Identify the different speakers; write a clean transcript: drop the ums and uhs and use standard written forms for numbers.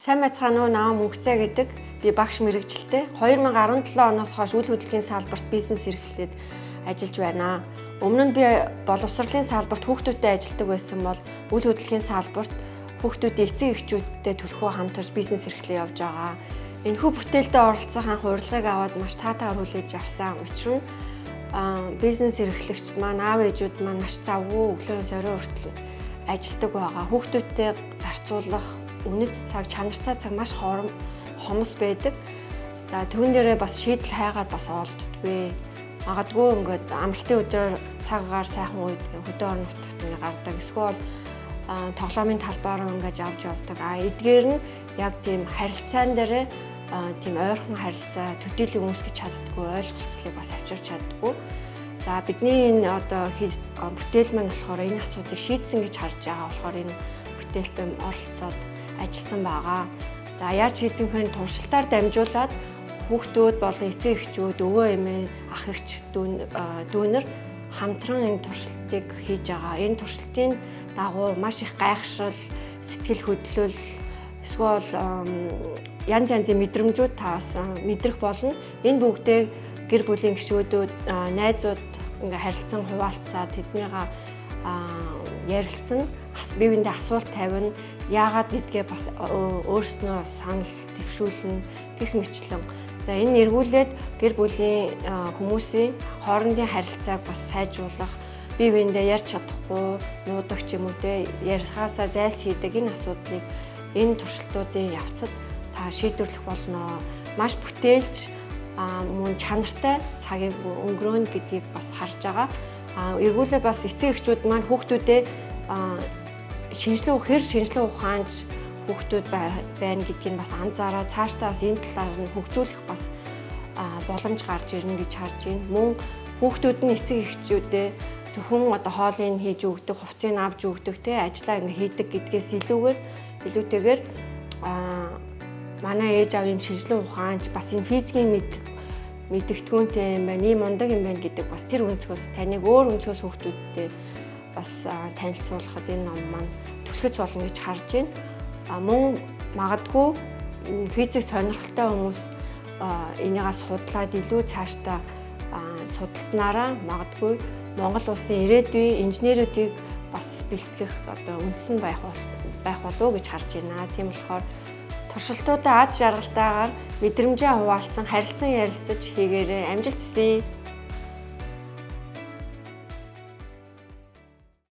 Speaker 1: Сайн байцгаана уу, Наам Мөнгөцэй гэдэг би багш мэрэгчлээ. 2017 оноос хойш үйл хөдлөлийн салбарт бизнес эрхлээд ажиллаж байна. Өмнө нь би боловсролын салбарт хүүхдүүдтэй ажилладаг байсан бол үйл хөдлөлийн салбарт хүүхдүүдийн эцэг эхчүүдтэй төлхөө хамтарч бизнес эрхлээ явж байгаа. Энэхүү бүтээлдээ оролцох анх урилгыг аваад маш таатайгаар хүлээж авсан учир нь бизнес эрхлэгчид маань аав ээжүүд маань маш завгүй өглөөс орой хүртэл ажилладаг байгаа. Хүүхдүүдтэй зарцуулах үнэт цаг, чанартай цаг маш хомос байдаг. За түүн дээрээ бас шийдэл хайгаад бас олддгүй. Магадгүй ингээд амралтын өдөр цагаар сайхан үед хөдөө орон нутагт гардаг. Эсвэл тоглоомын талбаар ингээд авч явдаг. Эдгээр нь яг тийм харилцаан дээрээ тийм ойрхон харилцаа төдийлөн үүсгэж чаддгүй, ойлголцлыг бас авчирч чаддгүй. За бидний энэ одоо бүтээл маань болохоор энэ асуудлыг шийдсэн гэж харж байгаа болохоор энэ бүтээлтэй оролцоод ажилласан байгаа. За яаж хийсэн хэрэг туршилтаар дамжуулаад хүүхдүүд болон эцэг эхчүүд, өвөө эмээ, ах эгч дүүнэр хамтран энэ туршилтыг хийж байгаа. Энэ туршилтын дагуу маш их гайхшрал, сэтгэл хөдлөл, эсвэл янз янзын мэдрэмжүүд таас мэдрэх болно. Энэ бүгдээ гэр бүлийн гишүүдүүд, найзууд ингээ харилцан хуваалцаад тэднийгаа ярилцсан, бие биендээ асуулт тавина. Яагаад гэдгээ бас өөрснөө санал төвшүүлнэ гэх мэтлэн. За энэ эргүүлээд гэр бүлийн хүмүүсийн хоорондын харилцааг бас сайжруулах, бие биендээ ярьж чадахгүй, нуудаг ч юм уу те ярихаасаа зайлсхийдэг энэ асуудлыг энэ туршилтуудын явцад та шийдвэрлэх болно. Маш бүтээлч мөн чанартай цагийг өнгөрөөнө гэдгийг бас харж байгаа. Эргүүлээ бас эцэг эхчүүд маань хүүхдүүдээ шинжилгээ ухаанч хүүхдүүд байна гэдгийг бас анзаараад цаашдаа бас энэ талаар нь хөгжүүлэх бас боломж гарч ирнэ гэж харж байна. Мөн хүүхдүүд нь эцэг эхчүүдээ зөвхөн одоо хоолыг хийж өгдөг, хувцсыг авч өгдөг те ажиллаа ингээ хийдэг гэдгээс илүүтэйгээр манай ээж аавын шинжилгээ ухаанч бас энэ физикийн мэдэгдэхүүнтэй юм байна, ийм мундаг юм байна гэдэг бас тэр өнцгөөс таныг өөр өнцгөөс хүүхдүүдтэй бас танилцуулахад энэ ном маань түлхэж болно гэж харж байна. Мөн магадгүй физик сонирхолтой хүмүүс энийгээ судлаад илүү цаашдаа судалснараа магадгүй Монгол улсын ирээдүйн инженеруудыг бас бэлтгэх одоо үндсэн байх болов уу гэж харж байна. Тийм болохоор туршилтуудаа аз жаргалтайгаар мэдрэмжээ хуваалцсан, харилцан ярилцаж хийгээрэй. Амжилт хүсье.